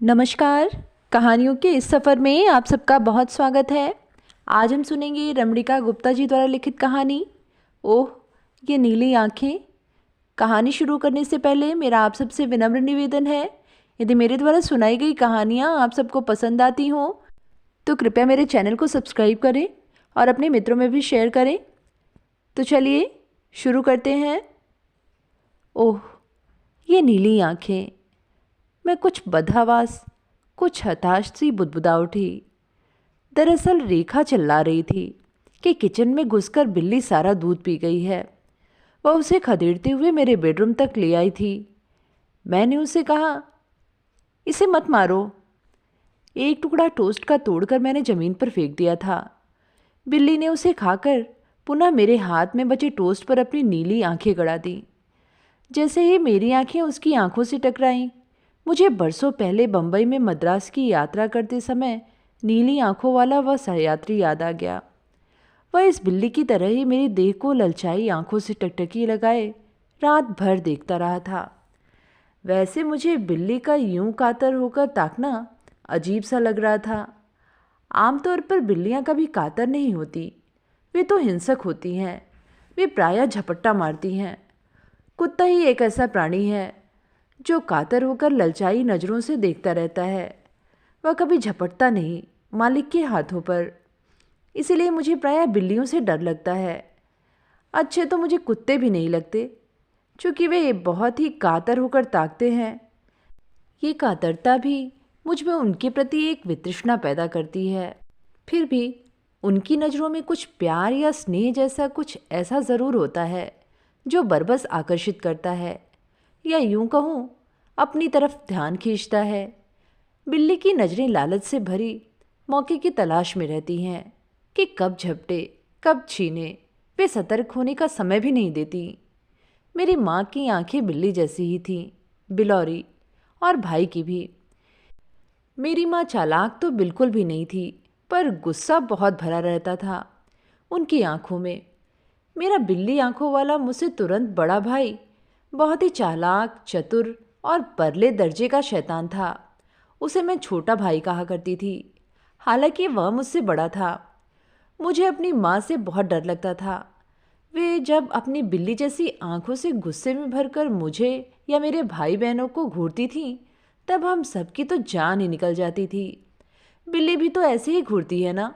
नमस्कार। कहानियों के इस सफ़र में आप सबका बहुत स्वागत है। आज हम सुनेंगे रमणिका गुप्ता जी द्वारा लिखित कहानी ओह ये नीली आँखें। कहानी शुरू करने से पहले मेरा आप सबसे विनम्र निवेदन है, यदि मेरे द्वारा सुनाई गई कहानियाँ आप सबको पसंद आती हों तो कृपया मेरे चैनल को सब्सक्राइब करें और अपने मित्रों में भी शेयर करें। तो चलिए शुरू करते हैं। ओह ये नीली आँखें। मैं कुछ बदहवास, कुछ हताश सी बुदबुदा उठी। दरअसल रेखा चिल्ला रही थी कि किचन में घुसकर बिल्ली सारा दूध पी गई है। वह उसे खदेड़ते हुए मेरे बेडरूम तक ले आई थी। मैंने उसे कहा, इसे मत मारो। एक टुकड़ा टोस्ट का तोड़कर मैंने ज़मीन पर फेंक दिया था। बिल्ली ने उसे खाकर पुनः मेरे हाथ में बचे टोस्ट पर अपनी नीली आंखें गड़ा दी। जैसे ही मेरी आंखें उसकी आंखों से टकराईं, मुझे बरसों पहले बंबई में मद्रास की यात्रा करते समय नीली आंखों वाला वह सहयात्री याद आ गया। वह इस बिल्ली की तरह ही मेरी देह को ललचाई आंखों से टकटकी लगाए रात भर देखता रहा था। वैसे मुझे बिल्ली का यूं कातर होकर ताकना अजीब सा लग रहा था। आमतौर पर बिल्लियां कभी कातर नहीं होती, वे तो हिंसक होती हैं। वे प्रायः झपट्टा मारती हैं। कुत्ता ही एक ऐसा प्राणी है जो कातर होकर ललचाई नज़रों से देखता रहता है। वह कभी झपटता नहीं, मालिक के हाथों पर। इसीलिए मुझे प्रायः बिल्लियों से डर लगता है। अच्छे तो मुझे कुत्ते भी नहीं लगते, क्योंकि वे बहुत ही कातर होकर ताकते हैं। ये कातरता भी मुझ में उनके प्रति एक वितृष्णा पैदा करती है। फिर भी उनकी नज़रों में कुछ प्यार या स्नेह जैसा कुछ ऐसा ज़रूर होता है जो बरबस आकर्षित करता है, या यूं कहूँ अपनी तरफ ध्यान खींचता है। बिल्ली की नज़रें लालच से भरी मौके की तलाश में रहती हैं कि कब झपटे कब छीने। वे सतर्क होने का समय भी नहीं देती। मेरी माँ की आंखें बिल्ली जैसी ही थीं, बिलौरी, और भाई की भी। मेरी माँ चालाक तो बिल्कुल भी नहीं थी, पर गुस्सा बहुत भरा रहता था उनकी आंखों में। मेरा बिल्ली आंखों वाला मुझसे तुरंत बड़ा भाई बहुत ही चालाक, चतुर और परले दर्जे का शैतान था। उसे मैं छोटा भाई कहा करती थी, हालांकि वह मुझसे बड़ा था। मुझे अपनी माँ से बहुत डर लगता था। वे जब अपनी बिल्ली जैसी आंखों से गुस्से में भरकर मुझे या मेरे भाई बहनों को घूरती थीं, तब हम सबकी तो जान ही निकल जाती थी। बिल्ली भी तो ऐसे ही घूरती है ना।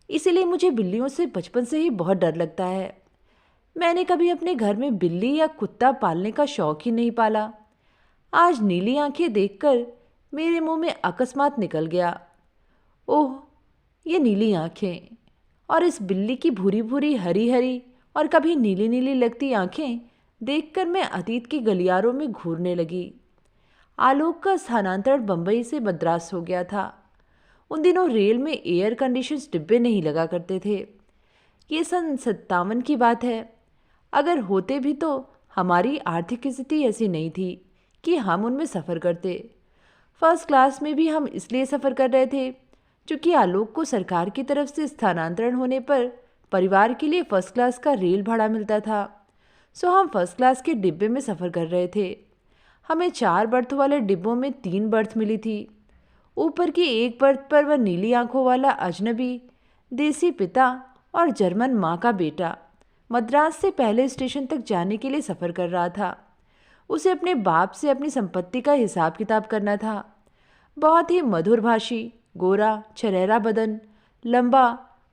इसीलिए मुझे बिल्लियों से बचपन से ही बहुत डर लगता है। मैंने कभी अपने घर में बिल्ली या कुत्ता पालने का शौक ही नहीं पाला। आज नीली आंखें देखकर मेरे मुंह में अकस्मात निकल गया, ओह ये नीली आंखें। और इस बिल्ली की भूरी भूरी हरी हरी और कभी नीली नीली लगती आंखें देखकर मैं अतीत के गलियारों में घूरने लगी। आलोक का स्थानांतरण बंबई से मद्रास हो गया था। उन दिनों रेल में एयर कंडीशंस डिब्बे नहीं लगा करते थे। ये सन 57 की बात है। अगर होते भी तो हमारी आर्थिक स्थिति ऐसी नहीं थी कि हम उनमें सफ़र करते। फर्स्ट क्लास में भी हम इसलिए सफ़र कर रहे थे क्योंकि आलोक को सरकार की तरफ से स्थानांतरण होने पर परिवार के लिए फर्स्ट क्लास का रेल भाड़ा मिलता था। सो हम फर्स्ट क्लास के डिब्बे में सफ़र कर रहे थे। हमें 4 बर्थ वाले डिब्बों में 3 बर्थ मिली थी। ऊपर की एक बर्थ पर वह नीली आंखों वाला अजनबी, देसी पिता और जर्मन माँ का बेटा मद्रास से पहले स्टेशन तक जाने के लिए सफ़र कर रहा था। उसे अपने बाप से अपनी संपत्ति का हिसाब किताब करना था। बहुत ही मधुरभाषी, गोरा, छरेरा बदन, लंबा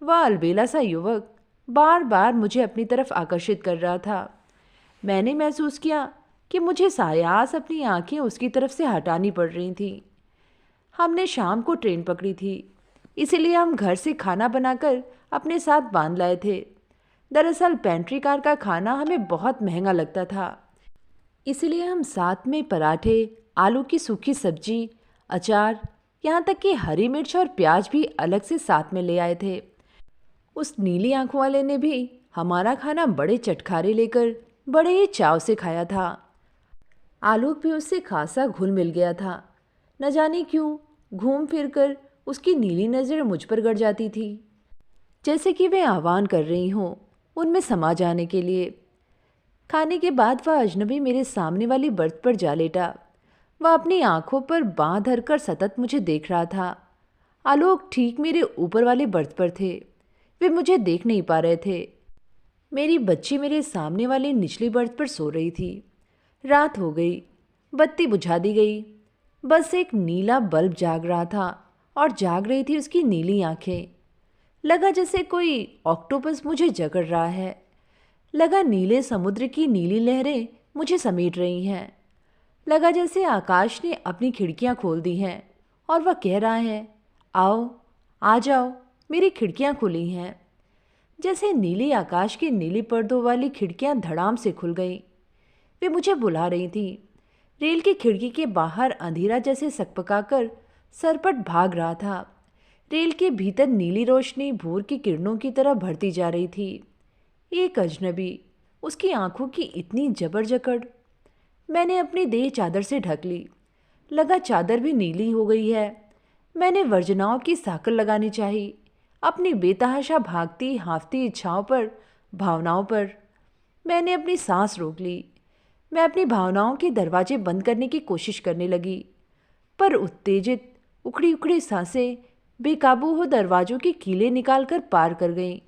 व अलबेला सा युवक बार बार मुझे अपनी तरफ आकर्षित कर रहा था। मैंने महसूस किया कि मुझे सायास अपनी आंखें उसकी तरफ से हटानी पड़ रही थीं। हमने शाम को ट्रेन पकड़ी थी, इसीलिए हम घर से खाना बनाकर अपने साथ बांध लाए थे। दरअसल पेंट्री कार का खाना हमें बहुत महंगा लगता था, इसलिए हम साथ में पराठे, आलू की सूखी सब्जी, अचार, यहाँ तक कि हरी मिर्च और प्याज भी अलग से साथ में ले आए थे। उस नीली आंखों वाले ने भी हमारा खाना बड़े चटखारे लेकर बड़े ही चाव से खाया था। आलोक भी उससे खासा घुल मिल गया था। न जाने क्यों घूम फिर कर उसकी नीली नज़र मुझ पर गड़ जाती थी, जैसे कि वे आह्वान कर रही हों उनमें समा जाने के लिए। खाने के बाद वह अजनबी मेरे सामने वाली बर्थ पर जा लेटा। वह अपनी आंखों पर बांह धरकर सतत मुझे देख रहा था। आलोक ठीक मेरे ऊपर वाले बर्थ पर थे। वे मुझे देख नहीं पा रहे थे। मेरी बच्ची मेरे सामने वाले निचली बर्थ पर सो रही थी। रात हो गई, बत्ती बुझा दी गई। बस एक नीला बल्ब जाग रहा था और जाग रही थी उसकी नीली आंखें। लगा जैसे कोई ऑक्टोपस मुझे जकड़ रहा है। लगा नीले समुद्र की नीली लहरें मुझे समेट रही हैं। लगा जैसे आकाश ने अपनी खिड़कियां खोल दी हैं और वह कह रहा है, आओ, आ जाओ, मेरी खिड़कियां खुली हैं। जैसे नीले आकाश की नीली पर्दों वाली खिड़कियां धड़ाम से खुल गईं। वे मुझे बुला रही थी। रेल की खिड़की के बाहर अंधेरा जैसे सकपकाकर सरपट भाग रहा था। रेल के भीतर नीली रोशनी भोर की किरणों की तरह बढ़ती जा रही थी। एक अजनबी, उसकी आंखों की इतनी जबर जकड़। मैंने अपनी देह चादर से ढक ली। लगा चादर भी नीली हो गई है। मैंने वर्जनाओं की साकल लगानी चाहिए अपनी बेतहाशा भागती हाफती इच्छाओं पर, भावनाओं पर। मैंने अपनी सांस रोक ली। मैं अपनी भावनाओं के दरवाजे बंद करने की कोशिश करने लगी, पर उत्तेजित उखड़ी उखड़ी सांसें बेकाबू हो दरवाजों की कीलें निकालकर पार कर गईं।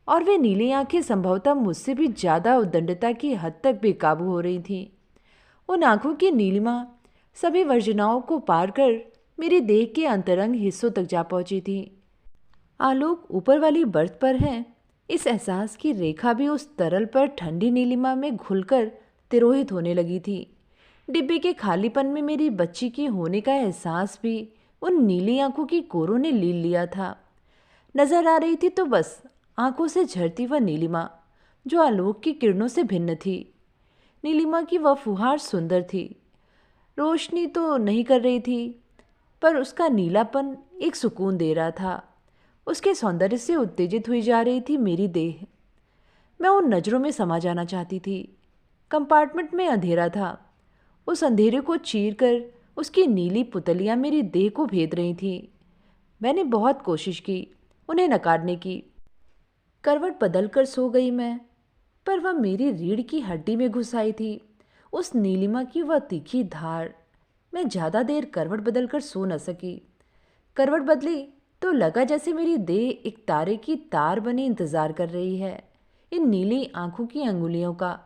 और वे नीली आंखें संभवतः मुझसे भी ज़्यादा उद्दंडता की हद तक बेकाबू हो रही थीं। उन आंखों की नीलिमा सभी वर्जनाओं को पार कर मेरी देह के अंतरंग हिस्सों तक जा पहुंची थी। आलोक ऊपर वाली बर्थ पर है, इस एहसास की रेखा भी उस तरल पर ठंडी नीलिमा में घुलकर तिरोहित होने लगी थी। डिब्बे के खालीपन में मेरी बच्ची के होने का एहसास भी उन नीली आंखों की कोरों ने लील लिया था। नजर आ रही थी तो बस आंखों से झरती वह नीलिमा, जो आलोक की किरणों से भिन्न थी। नीलिमा की वह फुहार सुंदर थी। रोशनी तो नहीं कर रही थी, पर उसका नीलापन एक सुकून दे रहा था। उसके सौंदर्य से उत्तेजित हुई जा रही थी मेरी देह। मैं उन नज़रों में समा जाना चाहती थी। कंपार्टमेंट में अंधेरा था। उस अंधेरे को चीरकर उसकी नीली पुतलियां मेरी देह को भेद रही थीं। मैंने बहुत कोशिश की उन्हें नकारने की। करवट बदलकर सो गई मैं, पर वह मेरी रीढ़ की हड्डी में घुस आई थी। उस नीलिमा की वह तीखी धार। मैं ज़्यादा देर करवट बदलकर सो न सकी। करवट बदली तो लगा जैसे मेरी देह एक तारे की तार बने इंतजार कर रही है, इन नीली आंखों की अंगुलियों का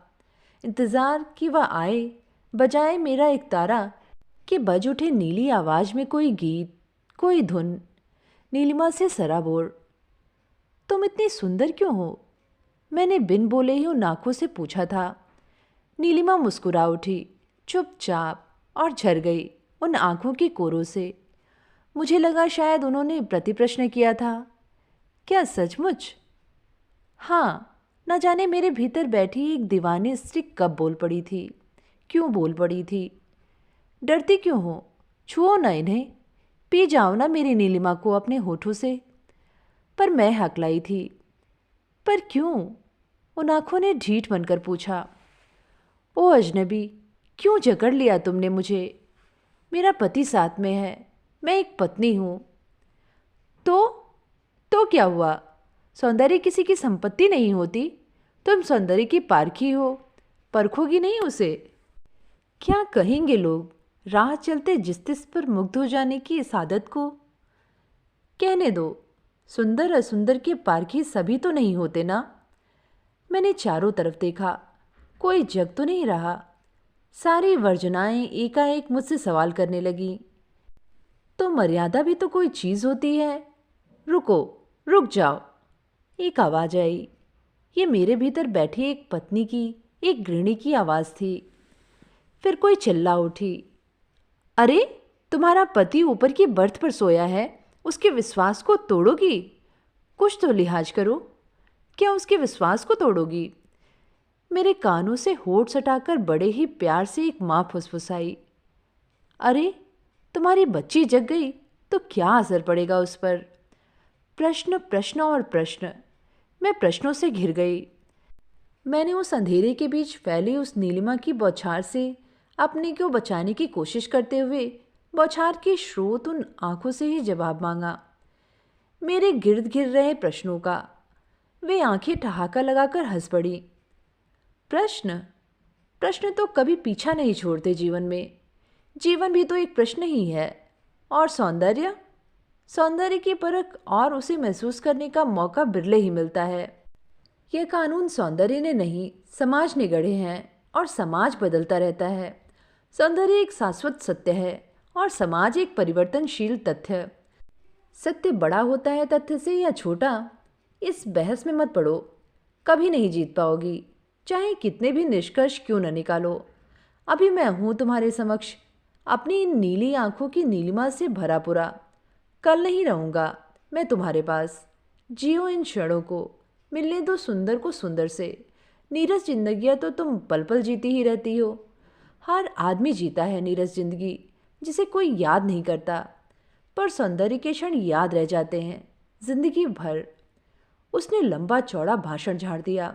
इंतजार कि वह आए, बजाए मेरा एक तारा कि बज उठे नीली आवाज में कोई गीत, कोई धुन। नीलिमा से सराबोर, तुम इतनी सुंदर क्यों हो? मैंने बिन बोले ही उन आंखों से पूछा था। नीलिमा मुस्कुरा उठी, चुपचाप, और झर गई उन आंखों की कोरों से। मुझे लगा शायद उन्होंने प्रतिप्रश्न किया था, क्या सचमुच? हाँ, न जाने मेरे भीतर बैठी एक दीवानी स्त्री कब बोल पड़ी थी, क्यों बोल पड़ी थी। डरती क्यों हो? छुओ न इन्हें, पी जाओ ना मेरी नीलिमा को अपने होठों से। पर मैं हकलाई थी। पर क्यों? उन आंखों ने ढीठ बनकर पूछा। ओ अजनबी, क्यों जकड़ लिया तुमने मुझे? मेरा पति साथ में है, मैं एक पत्नी हूँ। तो क्या हुआ? सौंदर्य किसी की संपत्ति नहीं होती। तुम सौंदर्य की पारखी हो, परखोगी नहीं उसे। क्या कहेंगे लोग राह चलते जिस तिस पर मुग्ध हो जाने की इस आदत को? कहने दो, सुंदर असुंदर के पारखी सभी तो नहीं होते ना। मैंने चारों तरफ देखा, कोई जग तो नहीं रहा। सारी वर्जनाएं एकाएक मुझसे सवाल करने लगी, तो मर्यादा भी तो कोई चीज़ होती है। रुको, रुक जाओ। एक आवाज़ आई। ये मेरे भीतर बैठी एक पत्नी की, एक गृहिणी की आवाज़ थी। फिर कोई चिल्ला उठी, अरे, तुम्हारा पति ऊपर की बर्थ पर सोया है, उसके विश्वास को तोड़ोगी? कुछ तो लिहाज करो। क्या उसके विश्वास को तोड़ोगी? मेरे कानों से होठ सटाकर बड़े ही प्यार से एक माँ फुसफुसाई, अरे, तुम्हारी बच्ची जग गई तो क्या असर पड़ेगा उस पर? प्रश्न, प्रश्न और प्रश्न। मैं प्रश्नों से घिर गई। मैंने उस अंधेरे के बीच फैली उस नीलिमा की बौछार से अपने को बचाने की कोशिश करते हुए बौछार के स्रोत उन आंखों से ही जवाब मांगा, मेरे गिर्द घिर रहे प्रश्नों का। वे आंखें ठहाका लगाकर हंस पड़ी। प्रश्न, प्रश्न तो कभी पीछा नहीं छोड़ते जीवन में। जीवन भी तो एक प्रश्न ही है। और सौंदर्य, सौंदर्य की परख और उसे महसूस करने का मौका बिरले ही मिलता है। यह कानून सौंदर्य ने नहीं, समाज ने गढ़े हैं और समाज बदलता रहता है। सौंदर्य एक शाश्वत सत्य है और समाज एक परिवर्तनशील तथ्य। सत्य बड़ा होता है तथ्य से या छोटा, इस बहस में मत पड़ो। कभी नहीं जीत पाओगी, चाहे कितने भी निष्कर्ष क्यों न निकालो। अभी मैं हूं तुम्हारे समक्ष, अपनी इन नीली आंखों की नीलिमा से भरा पूरा। कल नहीं रहूंगा मैं तुम्हारे पास। जियो इन क्षणों को, मिलने दो सुंदर को सुंदर से। नीरस जिंदगियां तो तुम पल पल जीती ही रहती हो। हर आदमी जीता है नीरस जिंदगी, जिसे कोई याद नहीं करता, पर सौंदर्य के क्षण याद रह जाते हैं जिंदगी भर। उसने लंबा चौड़ा भाषण झाड़ दिया।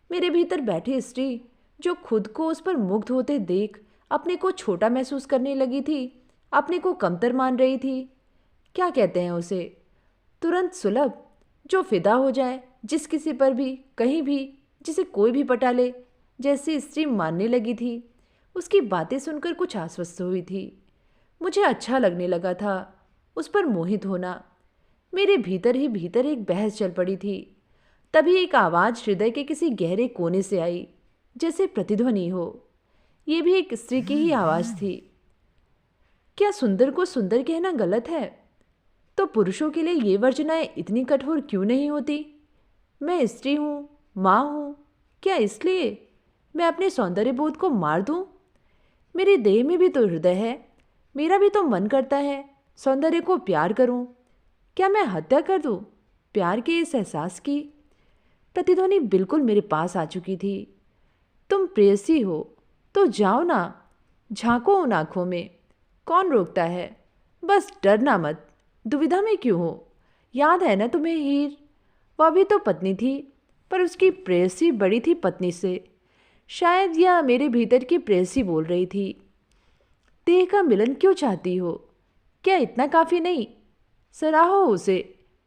मेरे भीतर बैठी स्त्री, जो खुद को उस पर मुग्ध होते देख अपने को छोटा महसूस करने लगी थी, अपने को कमतर मान रही थी। क्या कहते हैं उसे, तुरंत सुलभ, जो फिदा हो जाए जिस किसी पर भी, कहीं भी, जिसे कोई भी पटा ले, जैसी स्त्री मानने लगी थी। उसकी बातें सुनकर कुछ आश्वस्त हुई थी। मुझे अच्छा लगने लगा था उस पर मोहित होना। मेरे भीतर ही भीतर एक बहस चल पड़ी थी। तभी एक आवाज़ हृदय के किसी गहरे कोने से आई, जैसे प्रतिध्वनि हो। ये भी एक स्त्री की ही आवाज़ थी। क्या सुंदर को सुंदर कहना गलत है? तो पुरुषों के लिए ये वर्जनाएं इतनी कठोर क्यों नहीं होती? मैं स्त्री हूँ, माँ हूँ, क्या इसलिए मैं अपने सौंदर्य बोध को मार दूँ? मेरी देह में भी तो हृदय है, मेरा भी तो मन करता है सौंदर्य को प्यार करूँ। क्या मैं हत्या कर दूँ प्यार के इस एहसास की? प्रतिध्वनि बिल्कुल मेरे पास आ चुकी थी। तुम प्रेयसी हो तो जाओ ना, झांको उन आँखों में, कौन रोकता है? बस डरना मत, दुविधा में क्यों हो? याद है ना तुम्हें हीर? वह भी तो पत्नी थी, पर उसकी प्रेयसी बड़ी थी पत्नी से। शायद यह मेरे भीतर की प्रेयसी बोल रही थी। देह का मिलन क्यों चाहती हो? क्या इतना काफ़ी नहीं? सराहो उसे।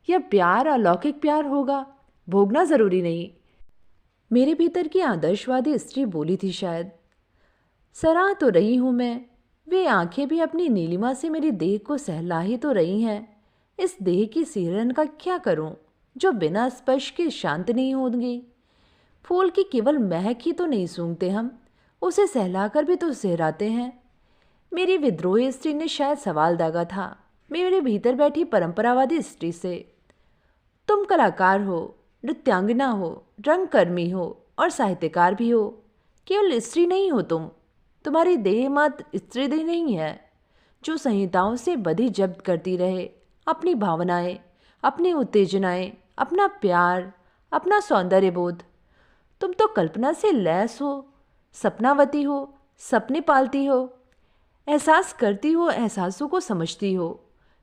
यह प्यार अलौकिक प्यार होगा, भोगना ज़रूरी नहीं। मेरे भीतर की आदर्शवादी स्त्री बोली थी शायद। सराह तो रही हूँ मैं, वे आंखें भी अपनी नीलिमा से मेरी देह को सहला ही तो रही हैं। इस देह की सिहरन का क्या करूं, जो बिना स्पर्श के शांत नहीं होंगी? फूल की केवल महक ही तो नहीं सूंघते हम, उसे सहलाकर भी तो सहराते हैं। मेरी विद्रोही स्त्री ने शायद सवाल दागा था मेरे भीतर बैठी परंपरावादी स्त्री से। तुम कलाकार हो, नृत्यांगना हो, रंगकर्मी हो और साहित्यकार भी हो, केवल स्त्री नहीं हो तुम। तुम्हारी देह मात्र स्त्री देह नहीं है, जो संहिताओं से बधी जब्त करती रहे अपनी भावनाएं, अपनी उत्तेजनाएं, अपना प्यार, अपना सौंदर्य बोध। तुम तो कल्पना से लैस हो, सपनावती हो, सपने पालती हो, एहसास करती हो, एहसासों को समझती हो,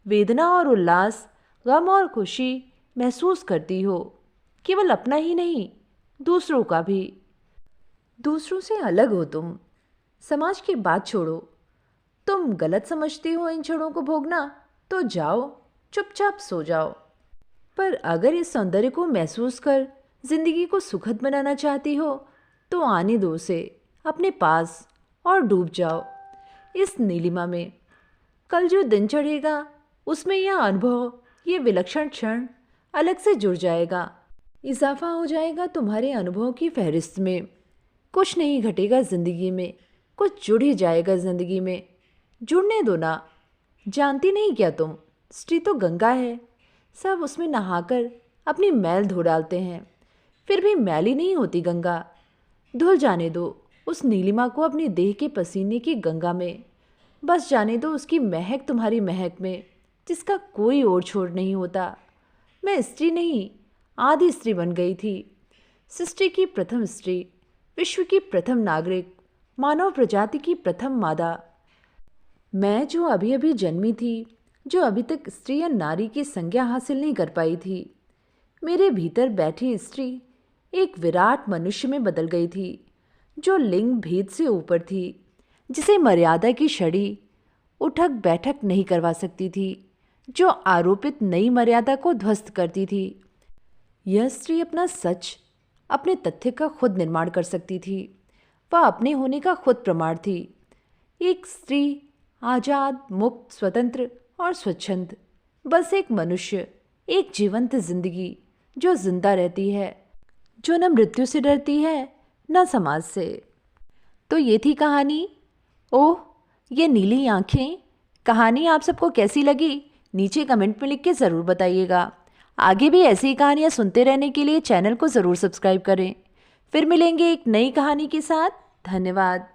वेदना और उल्लास, गम और खुशी महसूस करती हो। केवल अपना ही नहीं, दूसरों का भी। दूसरों से अलग हो तुम। समाज की बात छोड़ो। तुम गलत समझती हो इन क्षणों को भोगना, तो जाओ, चुपचाप सो जाओ। पर अगर इस सौंदर्य को महसूस कर जिंदगी को सुखद बनाना चाहती हो, तो आने दो उसे अपने पास और डूब जाओ इस नीलिमा में। कल जो दिन चढ़ेगा उसमें यह अनुभव, ये विलक्षण क्षण अलग से जुड़ जाएगा, इजाफा हो जाएगा तुम्हारे अनुभवों की फहरिस्त में। कुछ नहीं घटेगा जिंदगी में, कुछ जुड़ ही जाएगा जिंदगी में। जुड़ने दो ना। जानती नहीं क्या तुम, स्त्री तो गंगा है, सब उसमें नहाकर अपनी मैल धो डालते हैं, फिर भी मैली नहीं होती गंगा। धुल जाने दो उस नीलिमा को अपनी देह के पसीने की गंगा में। बस जाने दो उसकी महक तुम्हारी महक में, जिसका कोई ओर छोर नहीं होता। मैं स्त्री नहीं, आदि स्त्री बन गई थी। सृष्टि की प्रथम स्त्री, विश्व की प्रथम नागरिक, मानव प्रजाति की प्रथम मादा। मैं जो अभी अभी जन्मी थी, जो अभी तक स्त्री या नारी की संज्ञा हासिल नहीं कर पाई थी। मेरे भीतर बैठी स्त्री एक विराट मनुष्य में बदल गई थी, जो लिंग भेद से ऊपर थी, जिसे मर्यादा की छड़ी उठक बैठक नहीं करवा सकती थी, जो आरोपित नई मर्यादा को ध्वस्त करती थी। यह स्त्री अपना सच, अपने तथ्य का खुद निर्माण कर सकती थी। वह अपने होने का खुद प्रमाण थी। एक स्त्री आज़ाद, मुक्त, स्वतंत्र और स्वच्छंद। बस एक मनुष्य, एक जीवंत जिंदगी जो जिंदा रहती है, जो न मृत्यु से डरती है न समाज से। तो ये थी कहानी ओह ये नीली आंखें। कहानी आप सबको कैसी लगी नीचे कमेंट में लिख के ज़रूर बताइएगा। आगे भी ऐसी कहानियाँ सुनते रहने के लिए चैनल को ज़रूर सब्सक्राइब करें। फिर मिलेंगे एक नई कहानी के साथ। धन्यवाद।